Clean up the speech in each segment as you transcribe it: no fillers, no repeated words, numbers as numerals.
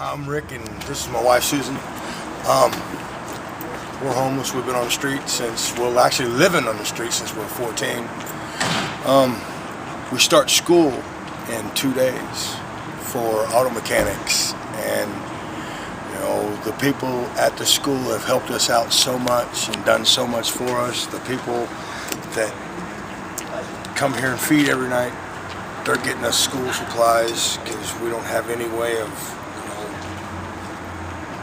I'm Rick, and this is my wife, Susan. We're homeless. We've been on the street since, well, actually living on the street since we're 14. We start school in 2 days for auto mechanics, and you know, the people at the school have helped us out so much and done so much for us. The people that come here and feed every night, they're getting us school supplies because we don't have any way of, you know,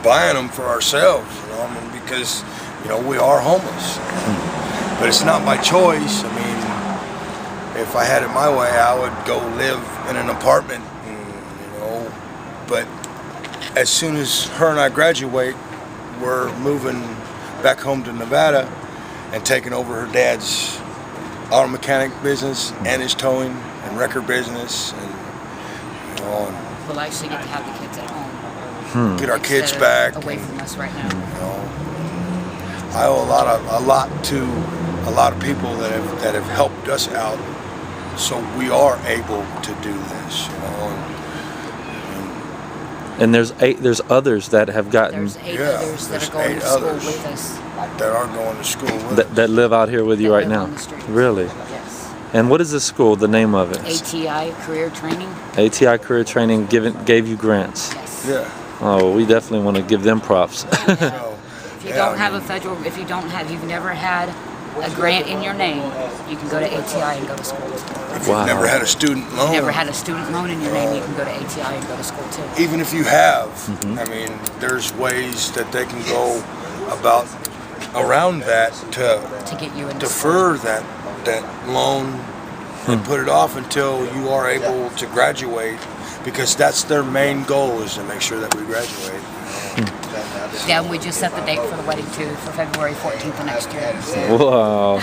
buying them for ourselves, you know, I mean, because, you know, we are homeless. But it's not my choice. I mean, if I had it my way, I would go live in an apartment, and, you know, but as soon as her and I graduate, we're moving back home to Nevada and taking over her dad's auto mechanic business and his towing and record business, and you know, and we'll actually get to have the kids at home. Get our kids back away from us right now. You know, I owe a lot to a lot of people that have helped us out, so we are able to do this. You know, and there's others that have gotten. There's eight others that are going to school with us. That are going to school with us. That live out here with you right now. Really? Yes. And what is this school? The name of it? ATI Career Training. ATI Career Training gave you grants. Yes. Yeah. Oh, we definitely want to give them props. So, if you don't have a federal, if you've never had a grant in your name, you can go to ATI and go to school. If you've never had a student loan. Never had a student loan in your name, you can go to ATI and go to school too. Even if you have, I mean, there's ways that they can go about around that to get you into defer that loan and put it off until you are able to graduate, because that's their main goal, is to make sure that we graduate. Yeah, and we just set the date for the wedding too, for February 14th of next year. So. Wow!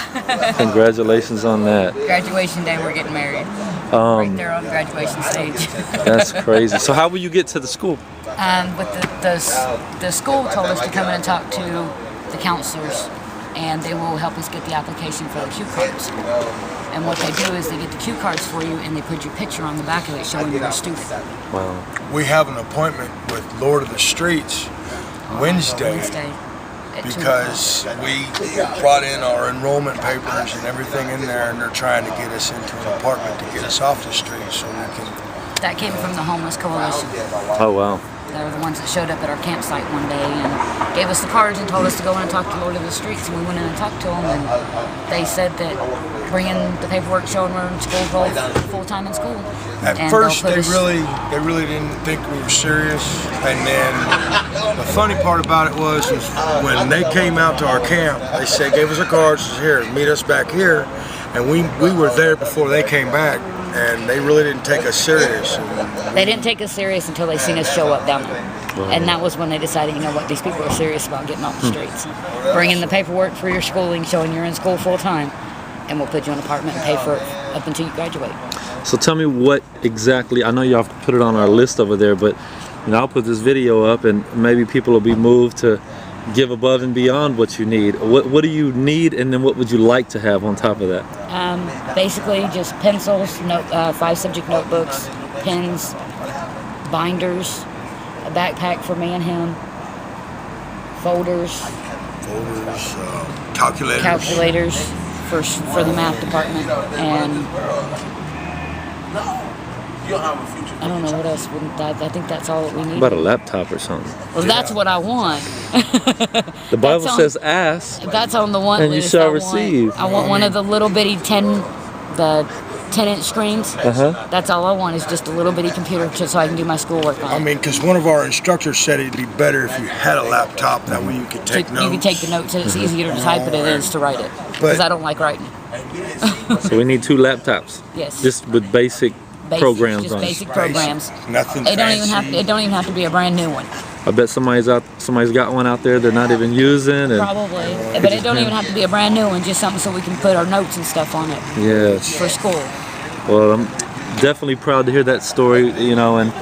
Congratulations on that. Graduation day, we're getting married. Right there on graduation stage. That's crazy. So how will you get to the school? But the school told us to come in and talk to the counselors, and they will help us get the application for the cue cards. And what they do is they get the cue cards for you, and they put your picture on the back of it showing you're a student. Wow. We have an appointment with Lord of the Streets Wednesday because we brought in our enrollment papers and everything in there, and they're trying to get us into an apartment to get us off the street so we can. That came from the Homeless Coalition. Oh, wow. They were the ones that showed up at our campsite one day and gave us the cards and told us to go in and talk to Lord of the Streets, and we went in and talked to them, and they said that bring in the paperwork showing we're in school, full-time in school. At first, they really didn't think we were serious, and then the funny part about it was when they came out to our camp, they said, gave us our cards, said, here, meet us back here, and we were there before they came back, and they really didn't take us serious. They didn't take us serious until they seen us show up down there. And that was when they decided, you know what, these people are serious about getting off the streets. Bring in the paperwork for your schooling, showing you're in school full-time, and we'll put you in an apartment and pay for it up until you graduate. So tell me what exactly, I know you have to put it on our list over there, but you know, I'll put this video up and maybe people will be moved to give above and beyond what you need. What do you need, and then what would you like to have on top of that? Basically just pencils, 5-subject notebooks, pens, binders, a backpack for me and him, folders, calculators for the math department, and I don't know what else. I think that's all that we need. About a laptop or something. Well, that's what I want. The Bible says ask. That's on the one and list. You shall receive. I want one of the little bitty 10-inch screens. That's all I want, is just a little bitty computer so I can do my schoolwork on it. I mean, because one of our instructors said it'd be better if you had a laptop, that way you could take notes. You can take the notes, and it's easier to type it than it is to write it. Because I don't like writing. So we need 2 laptops. Yes. Just with basic programs just on basic programs. Nothing It fancy. don't even have to be a brand new one. I bet somebody's got one out there they're not even using. And probably, but it don't even have to be a brand new one. Just something so we can put our notes and stuff on it. Yes. For school. Well, I'm definitely proud to hear that story. You know, and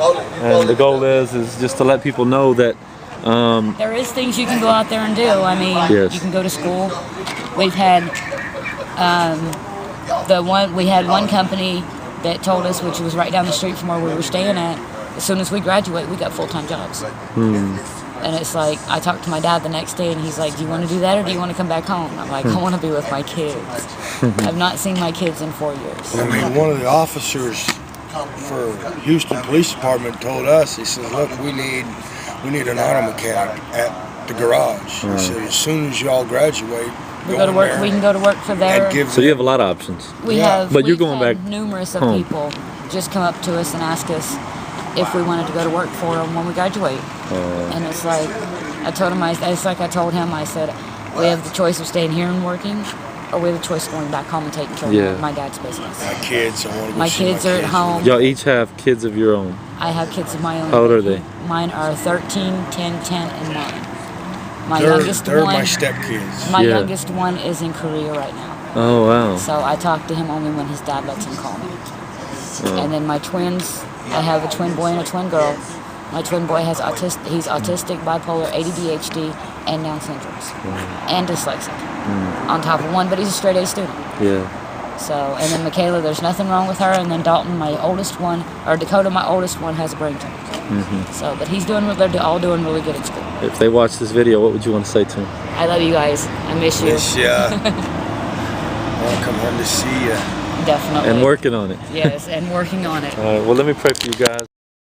the goal is just to let people know that there is things you can go out there and do. I mean, you can go to school. We've had we had one company that told us, which was right down the street from where we were staying at, as soon as we graduate, we got full-time jobs. And it's like, I talked to my dad the next day, and he's like, do you want to do that, or do you want to come back home? I'm like, I want to be with my kids. I've not seen my kids in 4 years. I mean, one of the officers for Houston Police Department told us, he says, look, we need an auto mechanic at the garage. He said, as soon as y'all graduate, We go to work. We can go to work for their. and give So you have a lot of options. We Yeah. have. But you're we've going had back numerous of home. people just come up to us and ask us if we wanted to go to work for them when we graduate. And it's like, I told him, it's like I told him, I said, we have the choice of staying here and working, or we have the choice of going back home and taking care Yeah. of my dad's business. my kids. I want to go My see kids are at home. Y'all each have kids of your own. I have kids of my own. How old are they? Mine are 13, 10, 10, and 9. My They're, youngest they're one. my stepkids. My Yeah. youngest one is in Korea right now. Oh wow. So I talk to him only when his dad lets him call me. And then my twins, I have a twin boy and a twin girl. My twin boy has he's autistic, bipolar, ADHD, and Down syndromes, and dyslexic. On top of one, but he's a straight A student. Yeah. So, and then Michaela, there's nothing wrong with her. And then Dalton, my oldest one, or Dakota, my oldest one, has a brain tumor. So, but they're all doing really good at school. If they watch this video, what would you want to say to them? I love you guys. I miss you. Yes, yeah. I'll come home to see you. Definitely. And working on it. Yes, and working on it. All right. Well, let me pray for you guys.